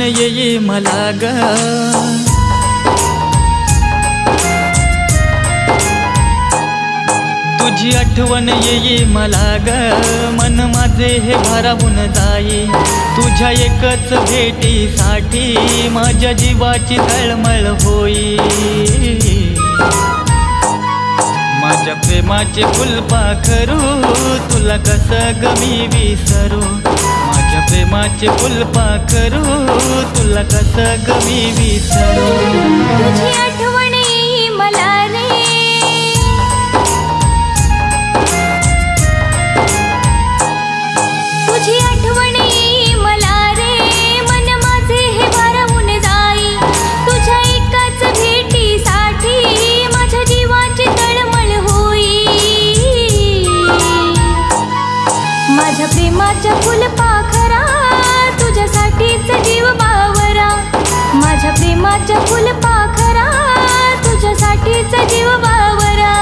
येई मला ग, तुझी आठवण येई मला ग, मन माझे हे भारावून जाई, तुझ्या एकच भेटीसाठी माझ्या जीवाची तळमळ होई, माझ्या प्रेमाचे फुलपाखरू तुला कसं ग मी विसरू, माझ्या प्रेमाचे फुलपाखरू तुला कसं ग मी विसरू. तुझी आठवण येई मला रे, तुझी आठवण येई मला रे, मन माझे हे भारावून जाई, तुझ्या एकाच भेटीसाठी माझ्या जीवाची तळमळ होई, माझ्या प्रेमाच्या फुलपाखरा तुझ्यासाठीच जीव बावरा, माझ्या प्रेमाच्या फुलपाखरा तुझ्यासाठीच जीव बावरा.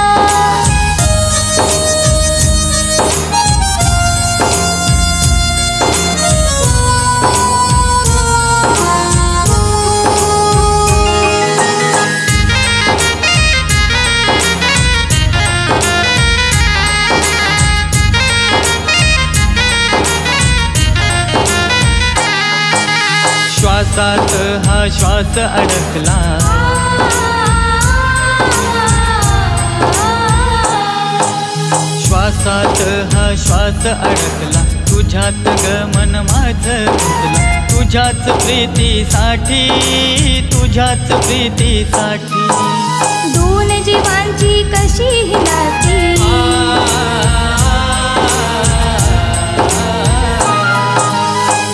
श्वासात हा श्वास अडकला, श्वासात हा श्वास अडकला, तुझ्यात ग मन माझं गुंतलं, तुझ्याच प्रीतीसाठी, तुझ्याच प्रीतीसाठी. दोन जीवांची कशी ही नाती,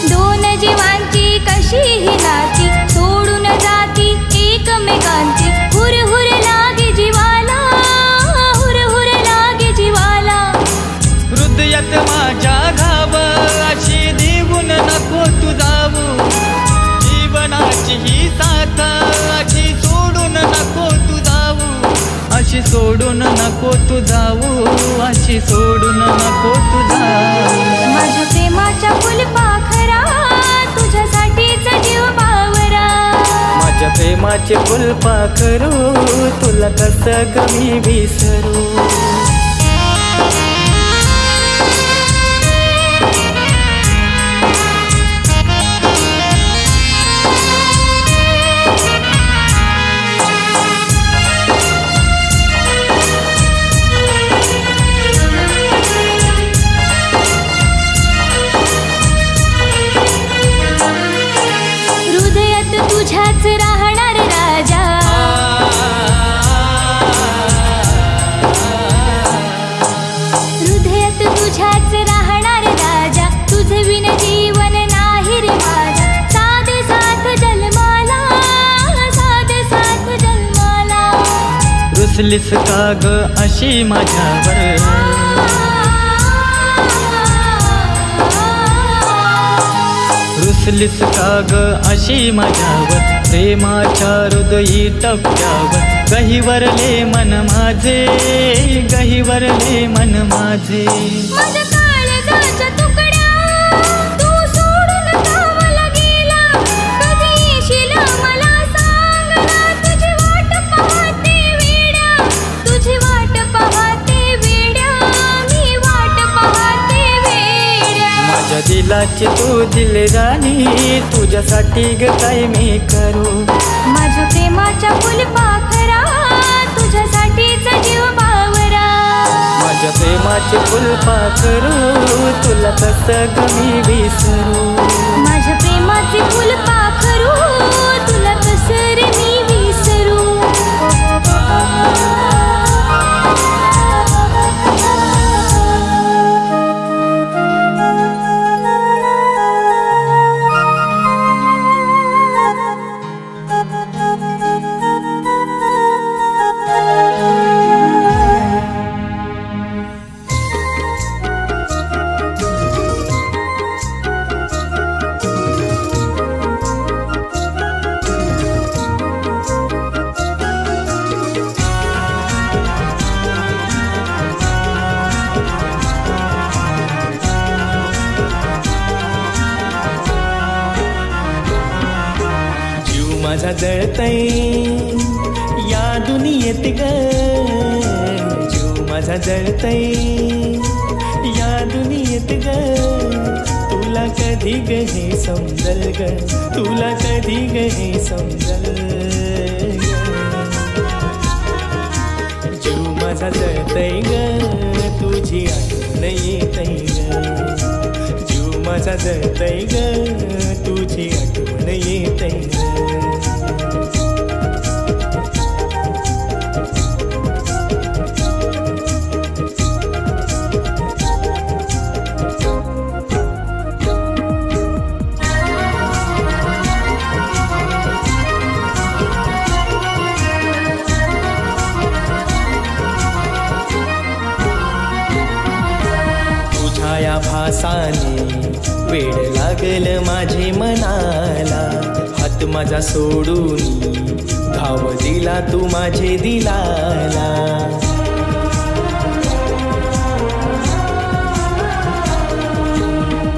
दोन जीवांची कशी ही नाती, सोडून जाती एकमेकांची, हुर हुर लागे जीवाला, हुर हुर लागे जीवाला. हृदयात माझ्या घाव अशी देऊन नको तू जाऊ, जीवनाची ही साथ अशी सोडून नको तू जाऊ, अशी सोडून नको तू जाऊ, अशी सोडून नको तू जाऊ. माझ्या प्रेमाच्या फुलपाखरा तुझ्यासाठीच जीव बावरा, माझ्या प्रेमाचे फुलपाखरू तुला कसं ग मी विसरू. हृदयात तुझ्याच राहणार राजा, हृदयात तुझ्याच राहणार राजा, तुझे विन जीवन नाही रे माझा, साधे साथ जन्माला, साधे साथ जन्माला. रुसलीस का ग अशी माझ्यावर, रुसलीस का ग अशी माझ्यावर, प्रेमाच्या हृदयी टप्प्यावर, गहिवरले मन माझे, गहिवरले मन माझे. माझ्या काळजाच्या तुकड्या तू सोडून कामाला गेला, कधी येशील मला सांग ना, तुझी वाट पाहते वेड्या, तुझी वाट पाहते वेड्या, मी वाट पाहते वेड्या. माझ्या दिलाची तू दिलराणी, तुझ्यासाठी ग काय मी करू, माझ्या प्रेमाच्या फुलपाखरा तुझ्यासाठीच जीव बावरा, माझ्या प्रेमाचे फुलपाखरू तुला कसं ग मी विसरू. माझ्या प्रेमाचे फुलपाखरू तुला कसं रे मी विसरू. माझा जळतय या दुनियेत ग, जीव माझा जळतय या दुनियेत ग. तुला कधी ग हे समजल ग, तुला कधी ग हे समजल ग. जीव माझा जळतय ग, तुझी आठवण येतय ग. जीव माझा जळतय ग, तुझी आठवण येतय ग. या भासाने वेड लागल माझे मनाला, हात माझा सोडून घाव दिला तू माझे दिलाला.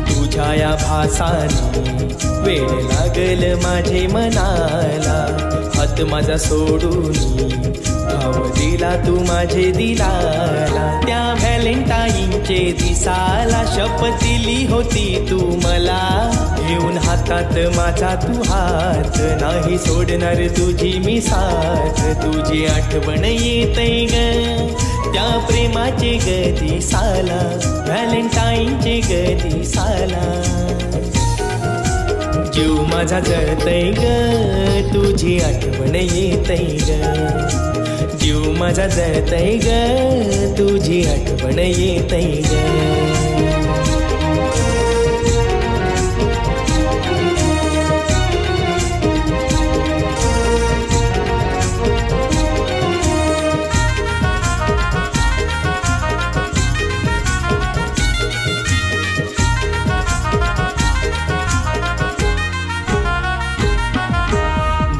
तुझ्या या भासाने वेड लागल माझे मनाला, हात माझा सोडून घाव दिला तू माझे दिलाला. त्या व्हॅलेंटाईनचे दिसाला शपथ दिली होती तू मला, घेऊन हातात माझा तू हात, नाही सोडणार तुझी मी साथ. तुझी आठवण येतय ग त्या प्रेमाचे ग दिसाला, व्हॅलेंटाईनचे ग दिसाला. जीव माझा जळतय ग, तुझी आठवण येतय ग. जीव माझा जळतय ग, तुझी आठवण येतय ग.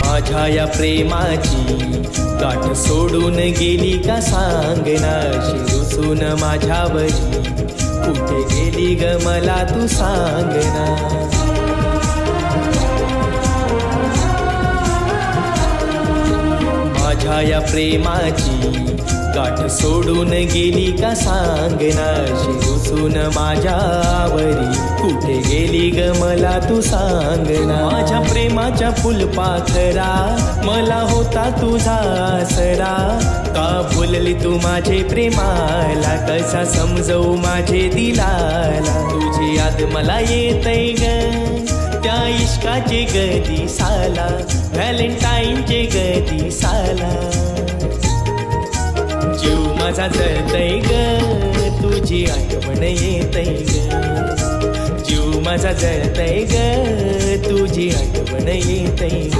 माझ्या या प्रेमाची गाठ सोडून गेली का सांगना, रुसून माझ्यावरी कुठे गेली ग मला तू सांगना. माझ्या या प्रेमाची गाठ सोडून गेली का सांगना, रुसून माझ्यावरी कुठे गेली ग मला तू सांगना. माझ्या प्रेमाच्या फुलपाखरा मला होता तुझा आसरा, का भुलली तू माझे प्रेमाला, कसा समजवू माझे दिलाला. तुझी याद मला येतय ग त्या इश्काचे ग दिसाला, व्हॅलेंटाईनचे ग दिसाला. जीव माझा जळतय ग, तुझी आठवण येतय ग. जीव माझा जळतय ग, तुझी आठवण येतय ग.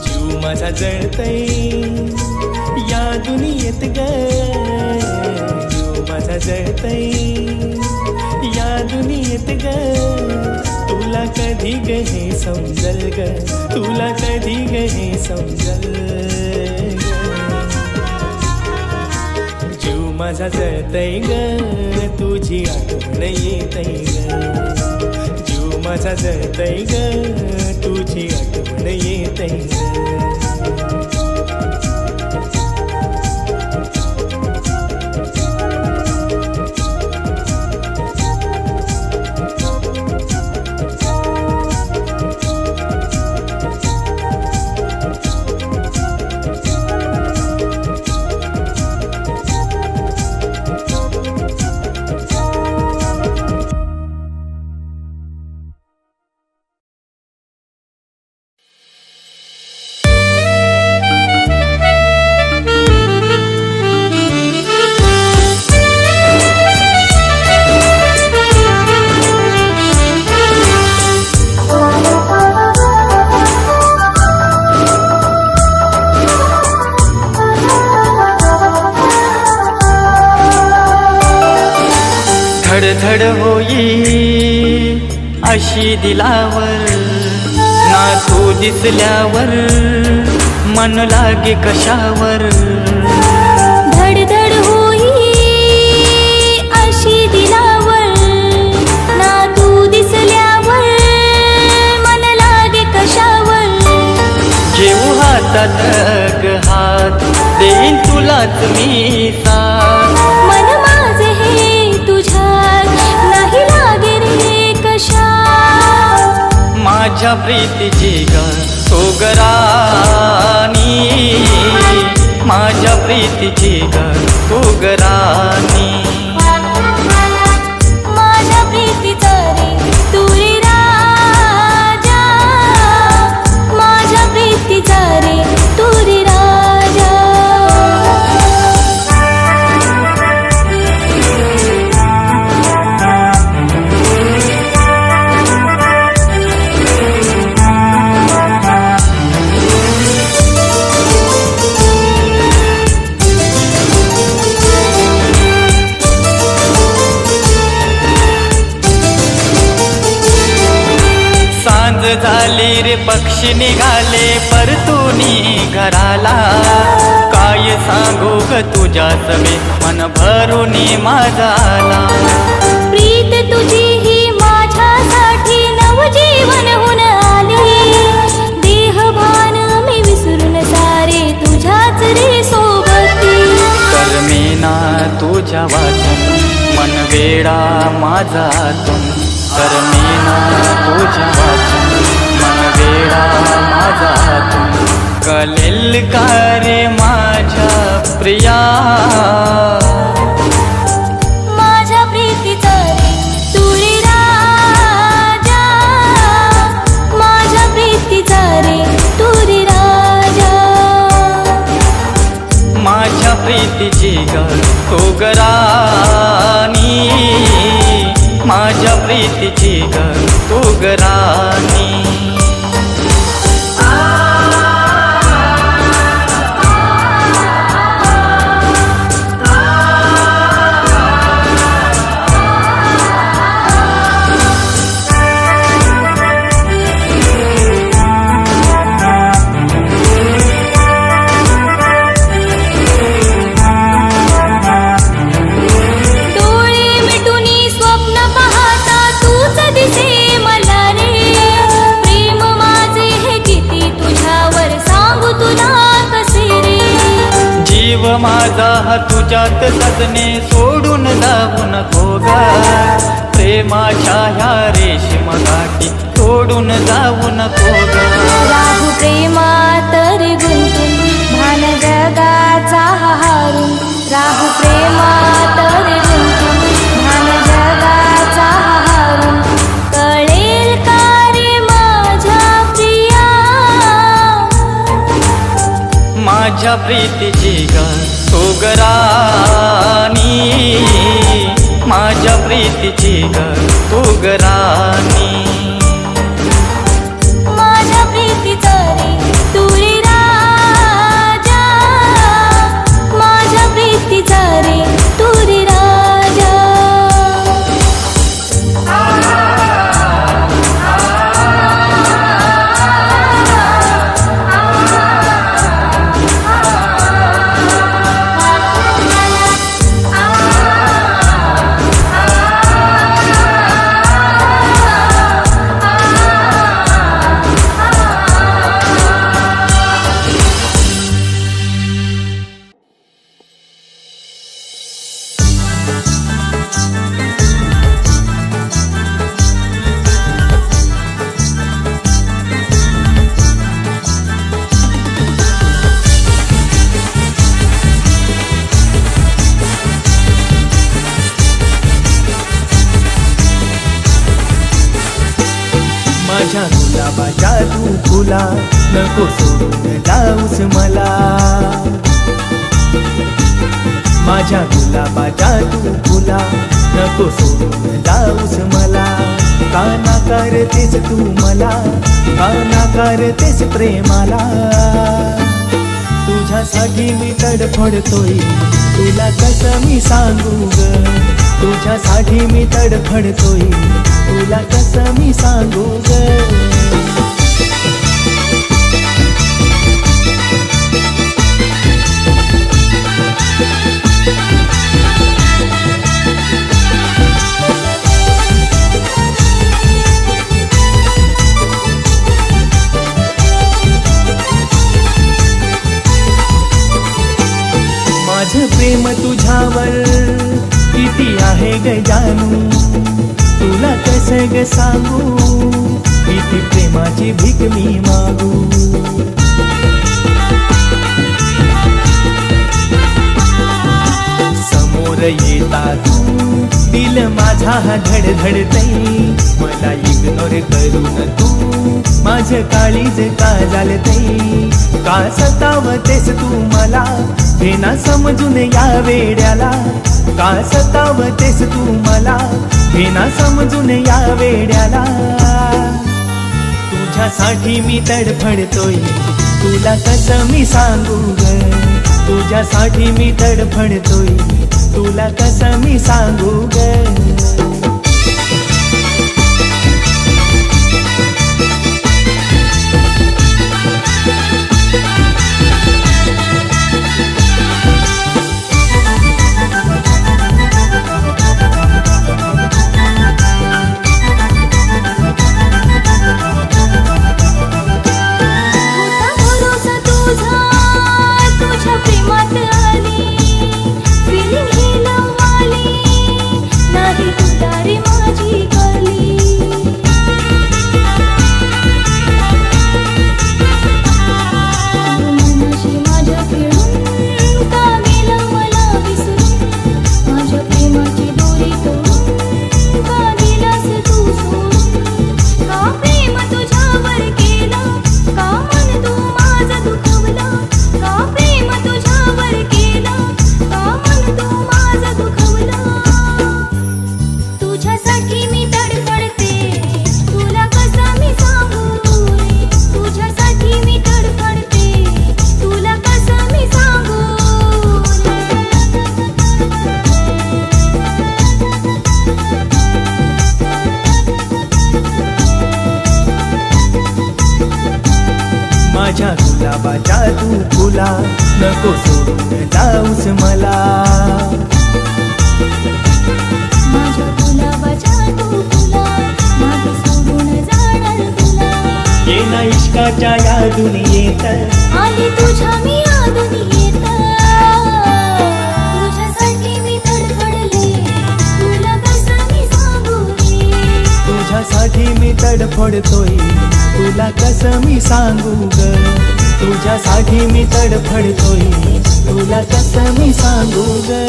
जीव माझा जळतय या दुनियेत ग, जीव माझा जळतय या दुनियेत ग. तुला कधी ग हे समजल ग, तुला कधी ग हे समजल ग. जीव माझा जळतय ग, तुझी आठवण येतय ग. जीव माझा जळतय ग, तुझी आठवण येतय ग. धडधड होई अशी दिलावर, ना तू दिसल्यावर मन लागे कशावर. धडधड होई अशी दिलावर, ना तू दिसल्यावर मन लागे कशावर. माझ्या प्रीतीची ग सोगराणी, माझ्या प्रीतीची ग सोगराणी. माझ्या प्रीतीचा रे तू रे राजा, माझ्या प्रीतीचा रे तू रे राजा. सांज झाली रे पक्षी निघाले परतुनी घराला, काय सांगू ग तुझ्या सवे मन भरूनी माझाला. प्रीत तुझी ही माझ्यासाठी नवजीवन होऊन आली, देहभान मी विसरून सारे तुझ्याच रे सोबती. करमेना तुझ्या वाचून मन वेडा माझा तुम, करमेना तुझ्या वाचून मन वेडा माझा तुम. कलेल का रे माझ्या प्रिया, माझ्या प्रीतीचा रे तू रे राजा, माझ्या प्रीतीचा रे तू रे राजा. माझ्या प्रीतीची ग सोगराणी, माझ्या प्रीतीची ग सोगराणी. जीव माझा हा तुझ्यात सजने सोडून जाऊ नको ग, प्रेमाच्या ह्या रेशीम गाठी सोडून जाऊ नको ग. राहू प्रेमात रे गुंतून भान जगाचा हारून, राहू प्रेमात रे गुंतून भान जगाचा हारून. कळेल का रे माझ्या प्रिया, माझ्या प्रीतीची ग सोगराणी, माझ्या प्रीतीची ग सोगराणी. माझ्या प्रीतीचा रे तू रे राजा, माझ्या प्रीतीचा रे तू रे राजा. माझ्या गुलाबाच्या तू फुला नको सोडून जाऊस मला, माझ्या गुलाबाच्या तू फुला नको सोडून जाऊस मला. का नाकारतेस तू मला, का नाकारतेस प्रेमाला. तुझ्यासाठी मी तडफडतोय तुला कसं मी सांगू ग, तुझ्यासाठी मी तडफडतोय तुला कसं मी सांगू ग. माझं प्रेम तुझ्यावर किती आहे ग जानू, तुला कसं ग सांगू. मी ही प्रेमाची भीक मी मागू. समोर येता तू दिल माझा धडधडतय, मला इग्नोर करून तू माझं काळीज का झालतय. का सतावतेस तू मला हे ना समजून या वेड्याला, का सतावतेस तू मला हे ना समजून या वेड्याला. तुझ्यासाठी मी तडफडतोय, तुला कसं मी सांगू ग. तुझ्यासाठी मी तडफडतोय, तुला कसं मी सांगू ग. माझ्या गुलाबाच्या तू फुला नको सोडून जाऊस मला. माझ्या गुलाबाच्या तू फुला मागे सोडून जाणार तुला. ये ना इश्काच्या या दुनियेत आली तुझ्या मी या दुनियेत. तुझ्यासाठी मी तडफडले, तुला कसं मी सांगू रे. तुझ्यासाठी मी तडफडतोय, तुला कसं मी सांगू ग. तुझ्यासाठी मी तडफडतोय, तुला कसं मी सांगू ग.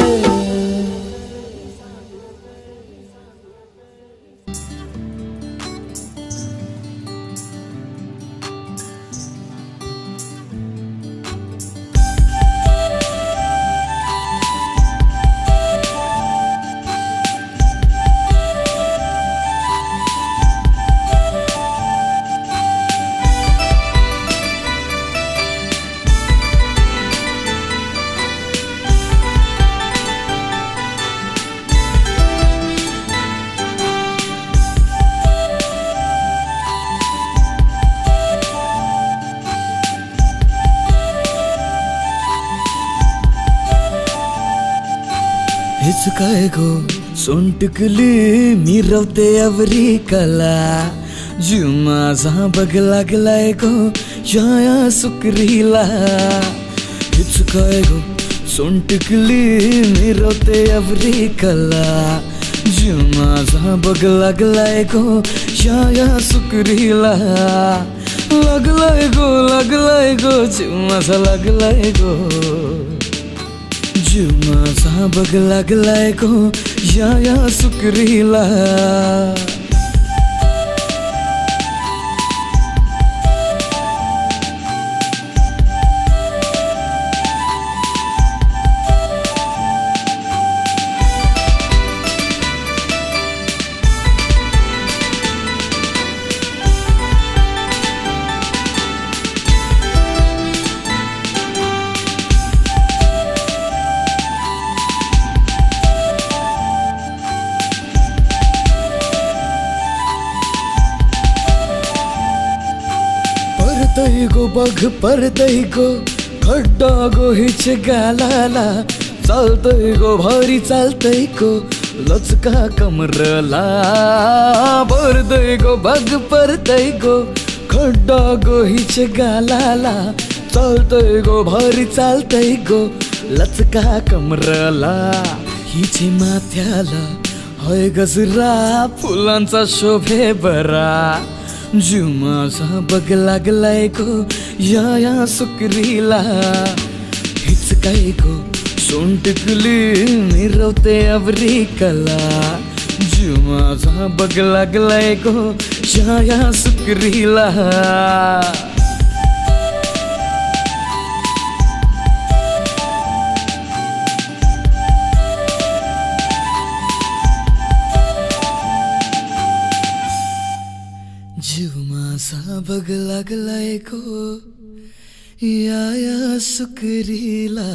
हेच काय गो सोंटकली मिरवते अवरी कला. जीव माझा बघ लागलाय गो या सुकरीला. हेच काय गो सोंटकली मिरवते अवरी कला. जीव माझा बघ लागलाय गो या सुकरीला. लागलाय गो जीव माझा लागलाय गो. जीव माझा बघ लागलाय गो या सुकरीला. परतई गो बघ परतई गो खड्डा गो हिच गालाला. चालतय गो भारी चालतय गो लचका कमरला. परतई गो बघ परतई गो खड्डा गो हिच गालाला. चालतय गो भारी चालतय गो लचका कमरला. हिचे माथ्याला होय गजरा फुलांचा शोभे बरा. जीव माझा बघ लागलाय गो या सुकरीला. हीच काय गो सोंटकली मिरवते अवरिकला. जीव माझा बघ लागलाय गो या सुकरीला. जीव माझा बघ लागलाय गो या सुकरीला.